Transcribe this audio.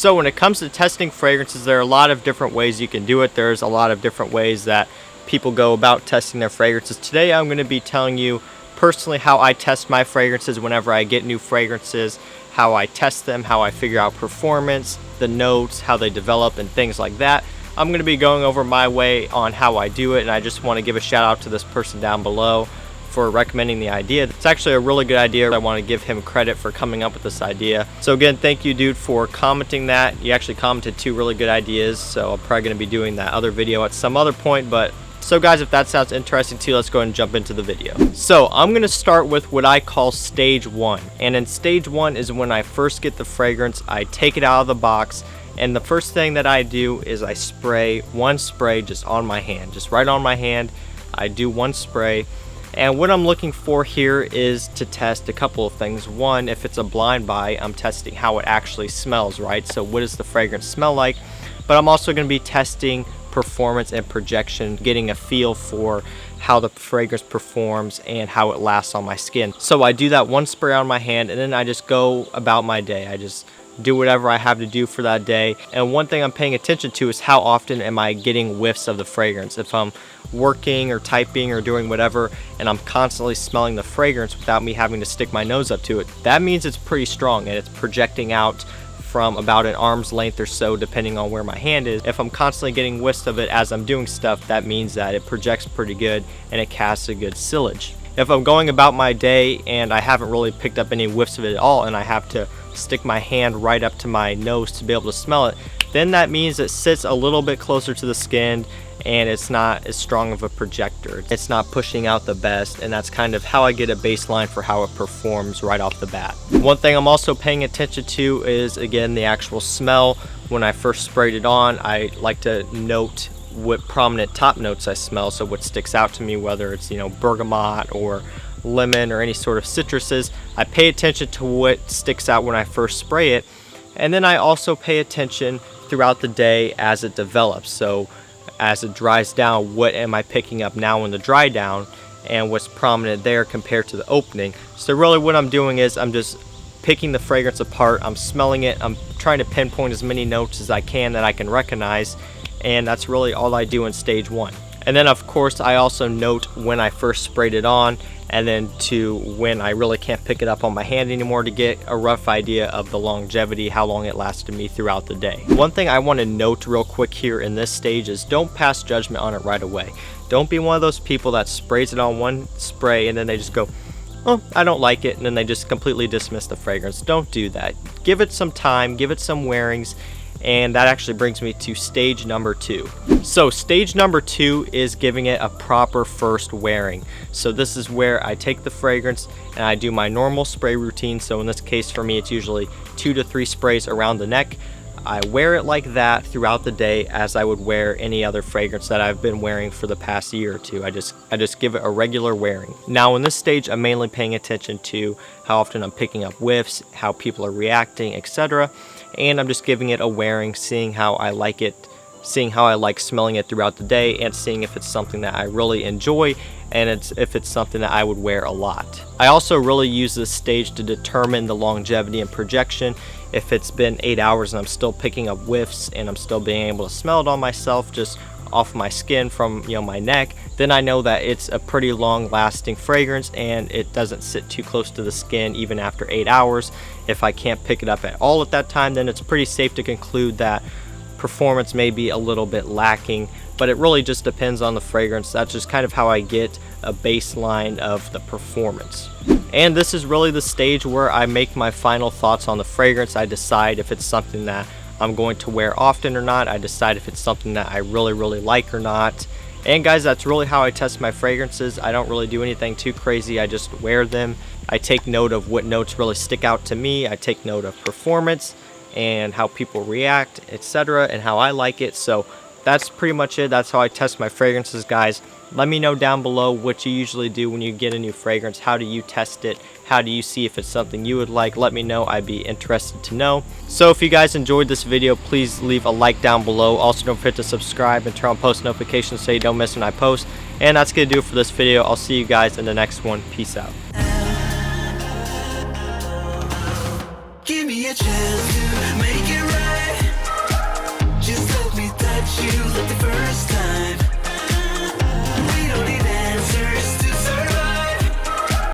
So when it comes to testing fragrances, there are a lot of different ways you can do it. There's a lot of different ways that people go about testing their fragrances. Today I'm going to be telling you personally how I test my fragrances whenever I get new fragrances, how I test them, how I figure out performance, the notes, how they develop, and things like that. I'm going to be going over my way on how I do it, and I just want to give a shout out to this person down below for recommending the idea. It's actually a really good idea. I want to give him credit for coming up with this idea. So again, thank you, dude, for commenting that. You actually commented 2 really good ideas, so I'm probably going to be doing that other video at some other point. But so guys, if that sounds interesting to you, let's go ahead and jump into the video. So I'm going to start with what I call stage 1. And in stage 1 is when I first get the fragrance. I take it out of the box, and the first thing that I do is I spray one spray just on my hand, just right on my hand. I do one spray. And what I'm looking for here is to test a couple of things. One, if it's a blind buy, I'm testing how it actually smells, right? So what does the fragrance smell like? But I'm also going to be testing performance and projection, getting a feel for how the fragrance performs and how it lasts on my skin. So I do that one spray on my hand, and then I just go about my day. I just do whatever I have to do for that day. And one thing I'm paying attention to is how often am I getting whiffs of the fragrance. If I'm working or typing or doing whatever and I'm constantly smelling the fragrance without me having to stick my nose up to it, that means it's pretty strong and it's projecting out from about an arm's length or so, depending on where my hand is. If I'm constantly getting whiffs of it as I'm doing stuff, that means that it projects pretty good and it casts a good sillage. If I'm going about my day and I haven't really picked up any whiffs of it at all, and I have to stick my hand right up to my nose to be able to smell it, then that means it sits a little bit closer to the skin and it's not as strong of a projector. It's not pushing out the best, and that's kind of how I get a baseline for how it performs right off the bat. One thing I'm also paying attention to is, again, the actual smell. When I first sprayed it on, I like to note what prominent top notes I smell, so what sticks out to me, whether it's, you know, bergamot or lemon or any sort of citruses. I pay attention to what sticks out when I first spray it, and then I also pay attention throughout the day as it develops. So as it dries down, what am I picking up now in the dry down and what's prominent there compared to the opening. So really what I'm doing is I'm just picking the fragrance apart, I'm smelling it, I'm trying to pinpoint as many notes as I can that I can recognize, and that's really all I do in stage 1. And then of course I also note when I first sprayed it on, and then to when I really can't pick it up on my hand anymore, to get a rough idea of the longevity, how long it lasted me throughout the day. One thing I want to note real quick here in this stage is don't pass judgment on it right away. Don't be one of those people that sprays it on one spray and then they just go, oh, I don't like it, and then they just completely dismiss the fragrance. Don't do that. Give it some time, give it some wearings. And that actually brings me to stage number 2. So stage number 2 is giving it a proper first wearing. So this is where I take the fragrance and I do my normal spray routine. So in this case for me, it's usually 2 to 3 sprays around the neck. I wear it like that throughout the day as I would wear any other fragrance that I've been wearing for the past year or two. I just give it a regular wearing. Now in this stage, I'm mainly paying attention to how often I'm picking up whiffs, how people are reacting, etc. And I'm just giving it a wearing, seeing how I like it, seeing how I like smelling it throughout the day, and seeing if it's something that I really enjoy and if it's something that I would wear a lot. I also really use this stage to determine the longevity and projection. If it's been 8 hours and I'm still picking up whiffs and I'm still being able to smell it on myself just off my skin from, you know, my neck, then I know that it's a pretty long lasting fragrance and it doesn't sit too close to the skin even after 8 hours. If I can't pick it up at all at that time, then it's pretty safe to conclude that performance may be a little bit lacking, but it really just depends on the fragrance. That's just kind of how I get a baseline of the performance. And this is really the stage where I make my final thoughts on the fragrance. I decide if it's something that I'm going to wear often or not. I decide if it's something that I really like or not. And guys, that's really how I test my fragrances. I don't really do anything too crazy. I just wear them. I take note of what notes really stick out to me. I take note of performance and how people react, etc., and how I like it. So that's pretty much it. That's how I test my fragrances, guys. Let me know down below what you usually do when you get a new fragrance. How do you test it? How do you see if it's something you would like? Let me know. I'd be interested to know. So if you guys enjoyed this video, please leave a like down below. Also, don't forget to subscribe and turn on post notifications so you don't miss when I post. And that's going to do it for this video. I'll see you guys in the next one. Peace out. Give me a chance to make it right. you like the first